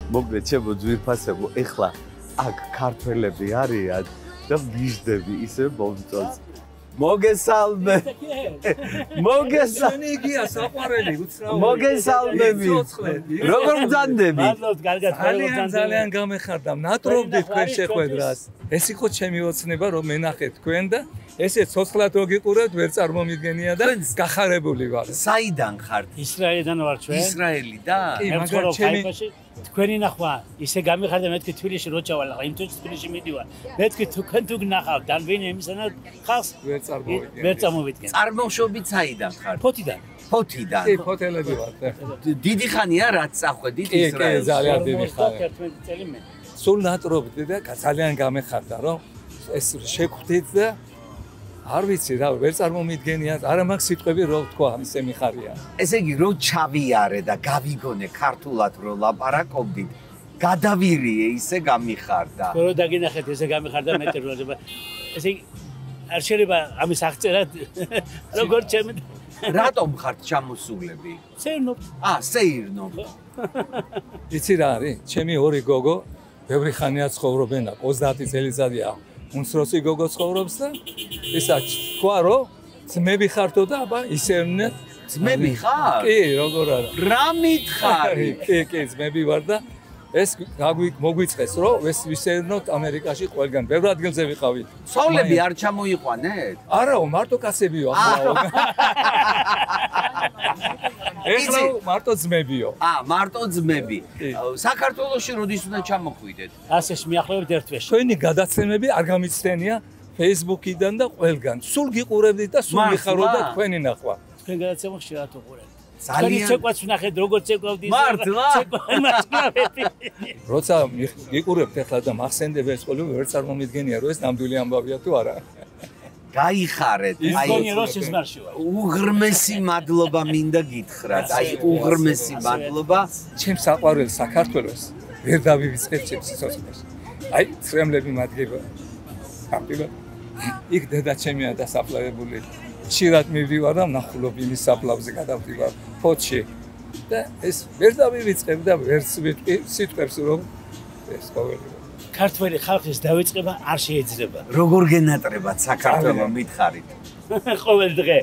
მოგდე ჩემო ძვირფასებო, ეხლა აქ ქართველები არიან და მგიჟდები ისე მომწონს. მოგესალმე. მოგესალმე იგია საყვარელი უცრავი. მოგესალმები. როგორ გძანდები? მადლობთ, კარგად ძალიან გამეხარდა. ნატრობდი თქვენ შეხვედრას. ეს იყო ჩემი ოცნება რომ მენახეთ თქვენ და ესე ცოცხლად მოგიყურებთ, ვერ წარმომიდგენია და გახარებული ვარ. საიდან ხართ? ისრაელიდან ვარ ჩვენ. ისრაელიდან? კი, მაგრამ ჩემი თქვენი ნახვა ისე გამიხარდა მეთქი თბილისში რო ჩავალ, ახლა იმ თვეში თბილისში მიდივარ. მეთქი თქვენ თუ გნახავთ, დანვინი იმისანა ხალხს ვერ წარმოვიდგენ. წარმოშობით საიდან ხართ? ფოთიდან. ფოთიდან. კი, ფოთელები ვარ. დიდი ხანია რაც წახვედით კი, ისრაელში. ძალიან დიდი ხანი. 11 წელი მე. სულ ნატრობდი და ძალიან გამეხარდა რომ ეს შეგვდით და არ ვიცი რა ვერ წარმომიდგენია არა მაგ სიტყვები რო თქვა ისე მიხარია. ესე იგი რო ჩავიარე და გავიგონე ქართულად რო ლაპარაკობდით, გადავირიე ისე გამიხარდა. რო დაგინახეთ ესე გამიხარდა მეტი რო ესე იგი არ შეიძლება ამის აღწერა როგორ ჩემი რატომ ხართ ჩამოსულები? სეირნობ. სეირნობ. იცი რა არის? ჩემი ორი გოგო ბევრი ხანია ცხოვრობენ აქ 30 წელიწადია. უმცროსი გოგო ცხოვრობს და ისა თქვა რომ ძმები ხართო და აბა ისერნე ძმები ხარ? კი, როგორ არა. რა მითხარი? კი, ძმები ვარ და ეს მოგვიწყეს რომ ეს ვისერნოთ ამერიკაში ყველგან. ბევრ ადგილზე ვიყავით. ცოლები არ ჩამოიყვანეთ? არაო, მარტო კაცებიო ახლა. ეხლა მარტო ძმებიო. მარტო ძმები. საქართველოში როდის უნდა ჩამოხვიდეთ? ასე მიახლოვებთ ერთ თვეში. ჩვენი გადაცემები არ გამიცდენია Facebook-იდან და ყველგან. სულ გიყურებდით და სულ მიხაროთ და თქვენი ნახვა. თქვენ გადაცემა ხშირად უყურებთ. ძალიან ცეკვაც ვნახეთ როგორ ცეკვავდი მართლა? როცა გიყურებთ ახლა და მახსენდება ეს ყველაფერი ვერ წარმომიდგენია რომ ეს ნამდვილი ამბავია თუ არა. გაიხარეთ. ისგონი რო სიზმარში ვარ. უღრმესი მადლობა მინდა გითხრათ. უღრმესი მადლობა ჩემს საყვარელ საქართველოს ვერ დავივიწყებ ჩემს სიცოცხლეს. ცრემლები მადგება. აქტივა. იქ დედა ჩემია დასაფლავებული. ხშირად მივდივარ და ვნახულობ იმის საფლავზე გადავდივარ ფოთში და ეს ვერ დავივიწყებ და ვერც ვიტყვი სიტყვებს რომ ეს ყოველი ქართველი ხალხის დავიწყება არ შეიძლება. როგორ გენატრებათ საქართველოს მითხარით? ყოველ დღე.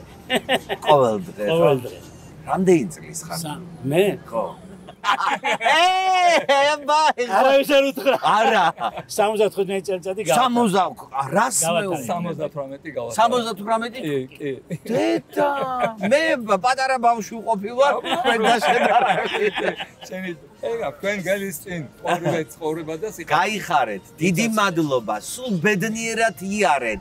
ყოველ დღე. ყოველ დღე. რამდენი წლის ხარ? მე? ხო. არავის არ უთხრა. არა. 75 წელიწადი გავა. 78 გავა. 78? კი. დედა, მე პატარა ბავშვი ვყოფილვარ, მე დაშედარებით. შენი ეგა თქვენ გელის წინ ორივე ცხოვრება და სიხარული. გაიხარეთ. დიდი მადლობა. სულ ბედნიერად იარეთ.